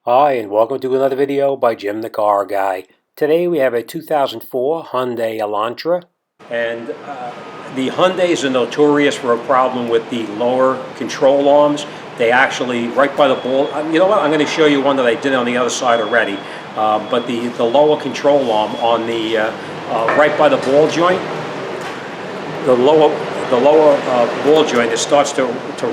Hi, and welcome to another video by Jim the Car Guy. Today we have a 2004 Hyundai Elantra, and the Hyundais are notorious for a problem with the lower control arms. They actually, right by the ball, you know what, I'm going to show you one that I did on the other side already, but the lower control arm on the, right by the ball joint, the lower ball joint, it starts to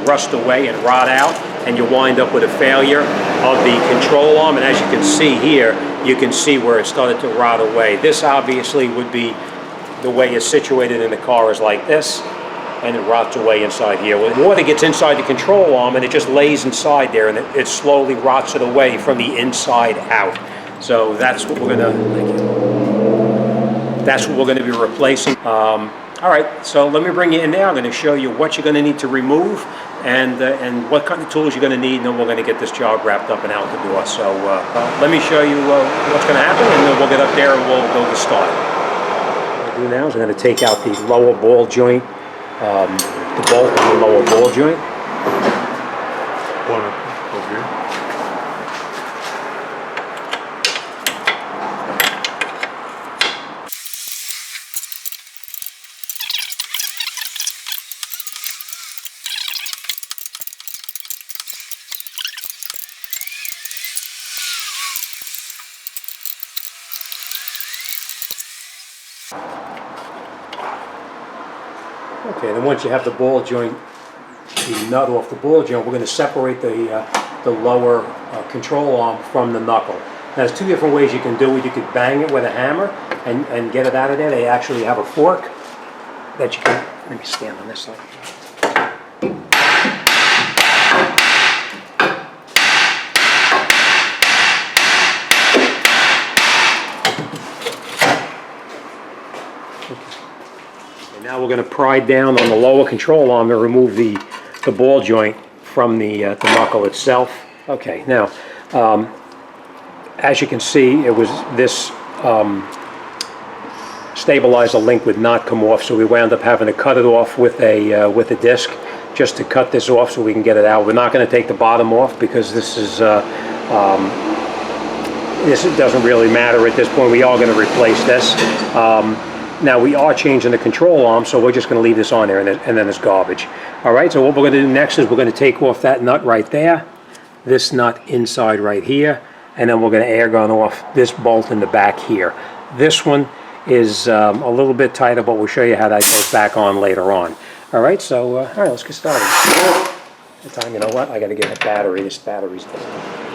rust away and rot out, and you wind up with a failure of the control arm. And as you can see here, you can see where it started to rot away. This obviously would be the way it's situated in the car is like this, and it rots away inside here. Well, water gets inside the control arm and it just lays inside there, and it slowly rots it away from the inside out. So that's what we're gonna be replacing. All right, so let me bring you in there. I'm going to show you what you're going to need to remove and what kind of tools you're going to need, and then we're going to get this job wrapped up and out the door. So let me show you what's going to happen, and then we'll get up there and we'll go to start. What I'm going to do now is I'm going to take out the lower ball joint, the bolt on the lower ball joint. One over here. Okay, then once you have the ball joint, the nut off the ball joint, we're going to separate the lower control arm from the knuckle. Now, there's two different ways you can do it. You could bang it with a hammer and get it out of there. They actually have a fork that you can, let me stand on this side. Now we're going to pry down on the lower control arm to remove the ball joint from the knuckle itself. Okay, now as you can see, it was this stabilizer link would not come off, so we wound up having to cut it off with a disc just to cut this off so we can get it out. We're not going to take the bottom off because this doesn't really matter at this point. We are going to replace this. Now we are changing the control arm, so we're just going to leave this on there, and then it's garbage. All right, so what we're going to do next is we're going to take off that nut right there, this nut inside right here, and then we're going to air gun off this bolt in the back here. This one is a little bit tighter, but we'll show you how that goes back on later on. All right, so all right, let's get started. The time, you know what? I got to get a battery. This battery's dead.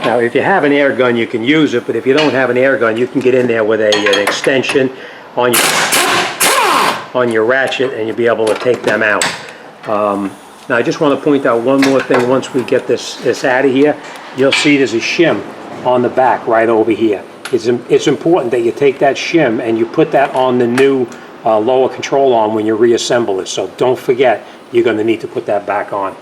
Now, if you have an air gun, you can use it, but if you don't have an air gun, you can get in there with an extension on your ratchet, and you'll be able to take them out. Now, I just want to point out one more thing. Once we get this out of here, you'll see there's a shim on the back right over here. It's important that you take that shim and you put that on the new lower control arm when you reassemble it. So don't forget, you're going to need to put that back on.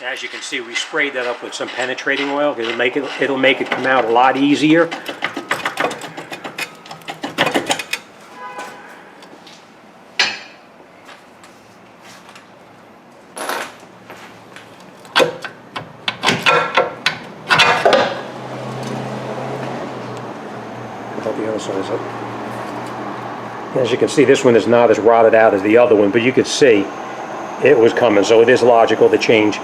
As you can see, we sprayed that up with some penetrating oil. It'll make it come out a lot easier. About the other side is up. As you can see, this one is not as rotted out as the other one, but you can see it was coming, so it is logical to change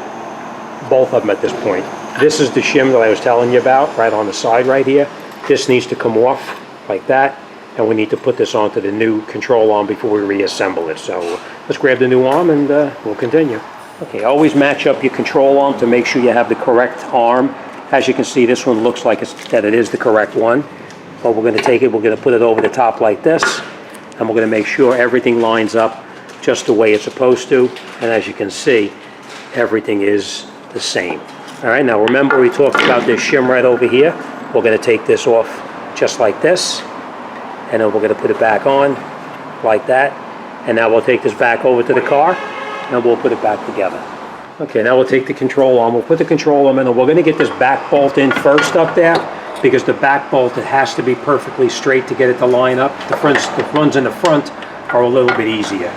both of them at this point. This is the shim that I was telling you about, right on the side right here. This needs to come off like that, and we need to put this onto the new control arm before we reassemble it. So let's grab the new arm and we'll continue. Okay, always match up your control arm to make sure you have the correct arm. As you can see, this one looks like that it is the correct one. But we're going to take it, we're going to put it over the top like this, and we're going to make sure everything lines up just the way it's supposed to. And as you can see, everything is the same. All right, now remember we talked about this shim right over here. We're going to take this off just like this, and then we're going to put it back on like that. And now we'll take this back over to the car, and we'll put it back together. Okay, now we'll take the control arm. We'll put the control arm in, and we're going to get this back bolt in first up there, because the back bolt, it has to be perfectly straight to get it to line up. The ones in the front are a little bit easier.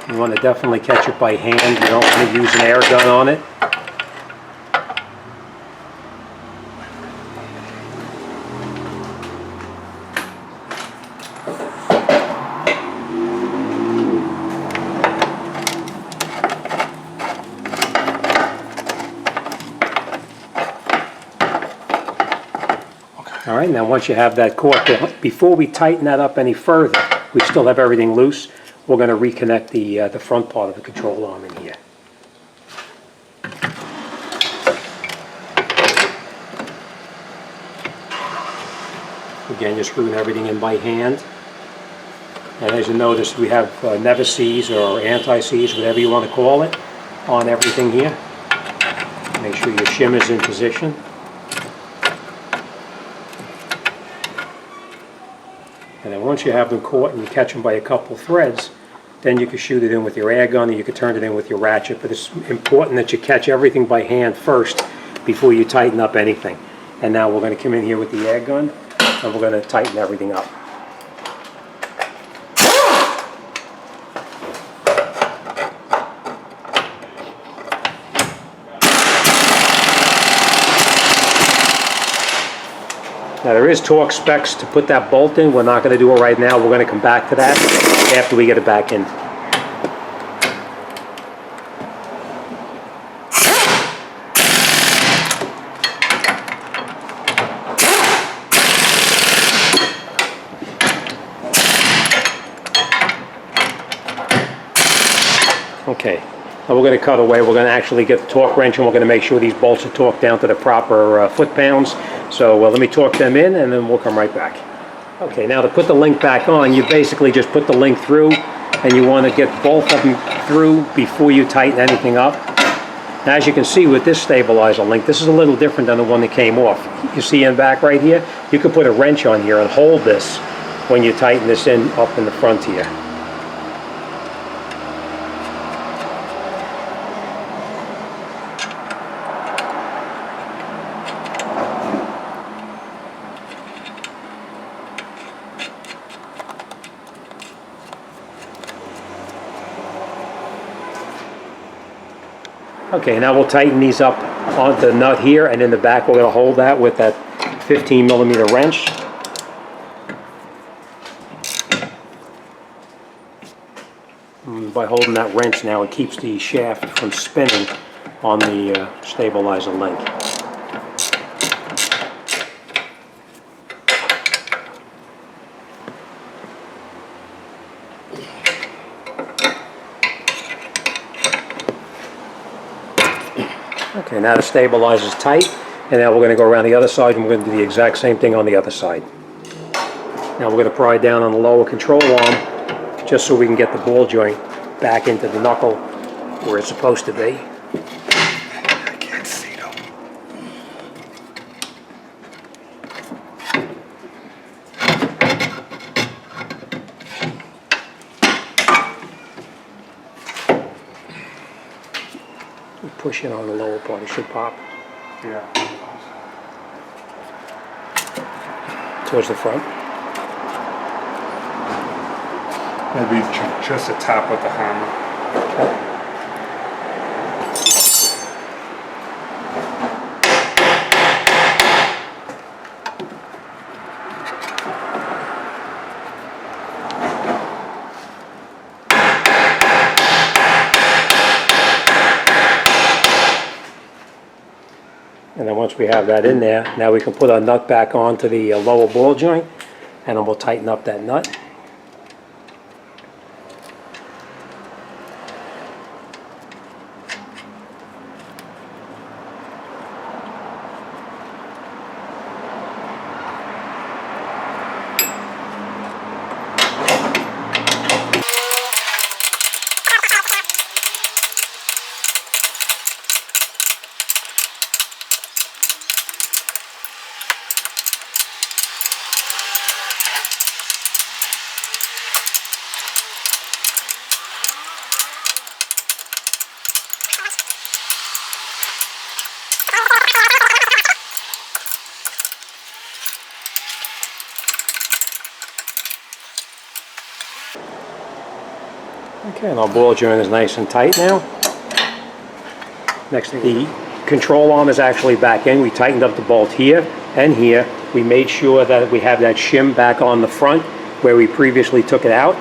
You want to definitely catch it by hand. You don't want to use an air gun on it. All right, now once you have that caught, before we tighten that up any further, we still have everything loose. We're going to reconnect the front part of the control arm in here. Again, you're screwing everything in by hand. And as you notice, we have never seize or anti-seize, whatever you want to call it, on everything here. Make sure your shim is in position. And then once you have them caught and you catch them by a couple threads, then you can shoot it in with your air gun, or you can turn it in with your ratchet. But it's important that you catch everything by hand first before you tighten up anything. And now we're going to come in here with the air gun, and we're going to tighten everything up. Now there is torque specs to put that bolt in. We're not going to do it right now. We're going to come back to that after we get it back in. Okay, now we're going to cut away. We're going to actually get the torque wrench, and we're going to make sure these bolts are torqued down to the proper foot-pounds. So let me torque them in, and then we'll come right back. Okay, now to put the link back on, you basically just put the link through, and you want to get both of them through before you tighten anything up. Now, as you can see with this stabilizer link, this is a little different than the one that came off. You see in back right here, you can put a wrench on here and hold this when you tighten this in up in the front here. Okay, now we'll tighten these up on the nut here, and in the back we're going to hold that with that 15mm wrench. And by holding that wrench now, it keeps the shaft from spinning on the stabilizer link. Okay, now the stabilizer's tight, and now we're going to go around the other side, and we're going to do the exact same thing on the other side. Now we're going to pry down on the lower control arm, just so we can get the ball joint back into the knuckle where it's supposed to be. I can't see them. Push in on the lower part, it should pop. Yeah. Towards the front. Maybe just a tap with the hammer. Okay. And then once we have that in there, now we can put our nut back onto the lower ball joint, and then we'll tighten up that nut. Okay, and our ball joint is nice and tight now. Next, the control arm is actually back in. We tightened up the bolt here and here. We made sure that we have that shim back on the front where we previously took it out.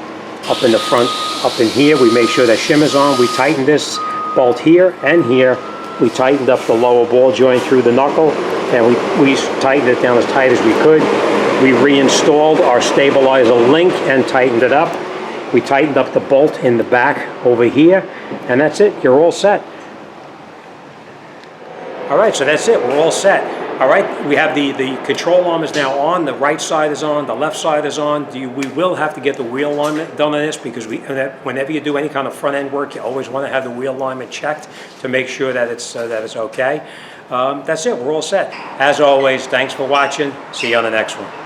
Up in the front, up in here, we made sure that shim is on. We tightened this bolt here and here. We tightened up the lower ball joint through the knuckle, and we tightened it down as tight as we could. We reinstalled our stabilizer link and tightened it up. We tightened up the bolt in the back over here, and that's it. You're all set. All right, so that's it. We're all set. All right, we have the control arm is now on. The right side is on. The left side is on. We will have to get the wheel alignment done on this because whenever you do any kind of front end work, you always want to have the wheel alignment checked to make sure that it's okay. That's it. We're all set. As always, thanks for watching. See you on the next one.